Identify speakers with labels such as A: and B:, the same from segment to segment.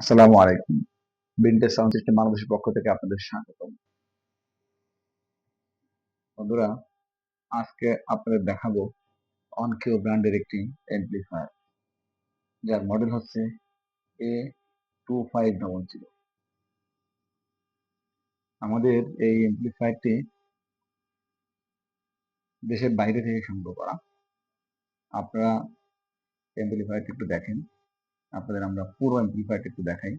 A: আসসালামু আলাইকুম। বিনটেক sound system বাংলাদেশের পক্ষ থেকে আপনাদের স্বাগতম। বন্ধুরা, আজকে আপনাদের দেখাবো অনকিও ব্র্যান্ডের একটি অ্যাম্প্লিফায়ার, যার মডেল হচ্ছে A2500। আমাদের এই অ্যাম্প্লিফায়ারটি দেশের বাইরে থেকে সংগ্রহ করা। আপনারা অ্যাম্প্লিফায়ারটি একটু দেখেন। আপনাদের আমরা পুরো অ্যাম্প্লিফায়ারটি একটু দেখাই।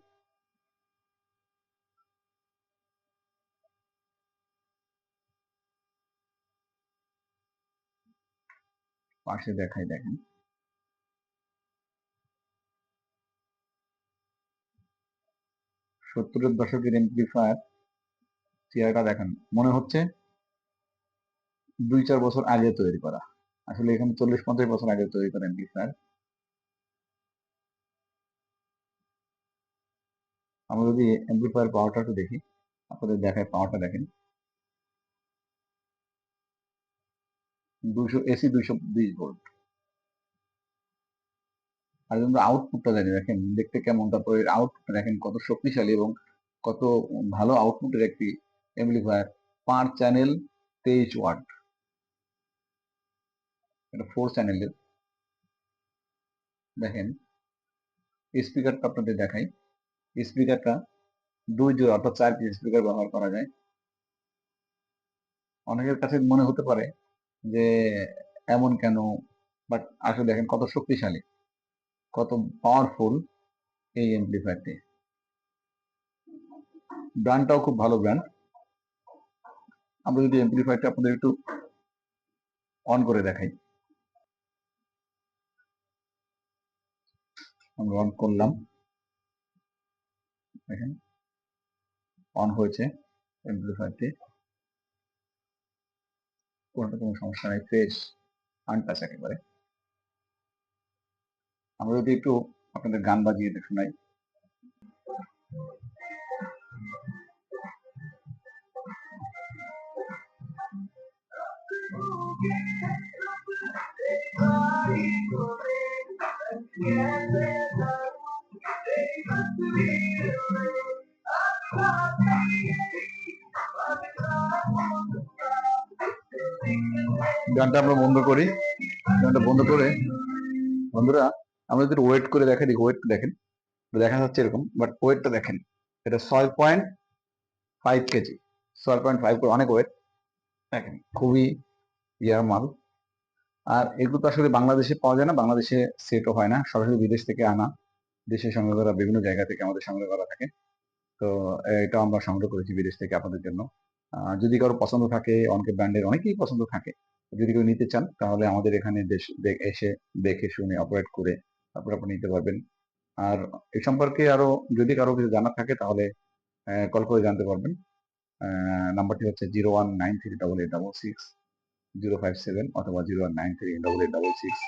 A: পাশে দেখাই, দেখেন। সত্তরের দশকের অ্যাম্প্লিফায়ার চেহারাটা দেখেন, মনে হচ্ছে 2-4 বছর আগে তৈরি করা। আসলে এখানে 40-50 বছর আগে তৈরি করা অ্যাম্প্লিফায়ার। আমরা যদি অ্যাম্প্লিফায়ার পাওয়ারটা একটু দেখি, আপনাদের দেখায়, পাওয়ারটা দেখেন। 200 এসি, 220 ভোল্ট। আর যদি আমরা আউটপুটটা জানি, দেখেন দেখতে কেমন, তারপরে আউটপুটটা দেখেন কত শক্তিশালী এবং কত ভালো আউটপুটের একটি অ্যাম্প্লিফায়ার। পার চ্যানেল 23 ওয়াট, এটা 4 চ্যানেলের। দেখেন স্পিকারটা আপনাদের দেখাই। স্পিকারটা 2 জোড়া, অর্থাৎ 4 পিস স্পিকার ব্যবহার করা যায়। অনেকের কাছে মনে হতে পারে যে এমন কেন, বাট আসলে দেখেন কত শক্তিশালী, কত পাওয়ারফুল এই অ্যাম্প্লিফায়ারটি। ব্র্যান্ডটাও খুব ভালো ব্র্যান্ড। আমরা যদি অ্যাম্প্লিফায়ারটা আপনাদের একটু অন করে দেখাই, আমরা অন করলাম, দেখেন অন হয়েছে অ্যাম্প্লিফায়ারটি। কোনটা কোনো সমস্যা নাই, ফ্রেশ, আনটাচ একেবারে। আমরা যদি একটু আপনাদের গান বাজিয়ে শোনাই, গানটা আমরা বন্ধ করি। গানটা বন্ধ করে বন্ধুরা, আমরা যদি ওয়েট করে দেখাই, ওয়েট দেখেন, দেখা যাচ্ছে এরকম, বাট ওয়েটটা দেখেন, এটা 6.5 কেজি। 6.5 করে অনেক ওয়েট, দেখেন খুবই ইয়ার মাল। আর এগুলো তো আসলে বাংলাদেশে পাওয়া যায় না, বাংলাদেশে সেটও হয় না, সরাসরি বিদেশ থেকে আনা। দেশে সংগ্রহ করা, বিভিন্ন জায়গা থেকে আমাদের সংগ্রহ করা থাকে। তো এটা আমরা সংগ্রহ করেছি বিদেশ থেকে আপনাদের জন্য। যদি কারো পছন্দ থাকে, অনেকে ব্র্যান্ডের অনেকেই পছন্দ থাকে, যদি কেউ নিতে চান তাহলে আমাদের এখানে এসে দেখে শুনে অপারেট করে তারপর আপনি নিতে পারবেন। আর এ সম্পর্কে আরো যদি কারো কিছু জানার থাকে তাহলে কল করে জানতে পারবেন। নাম্বারটি হচ্ছে 01938866 057 অথবা 01938866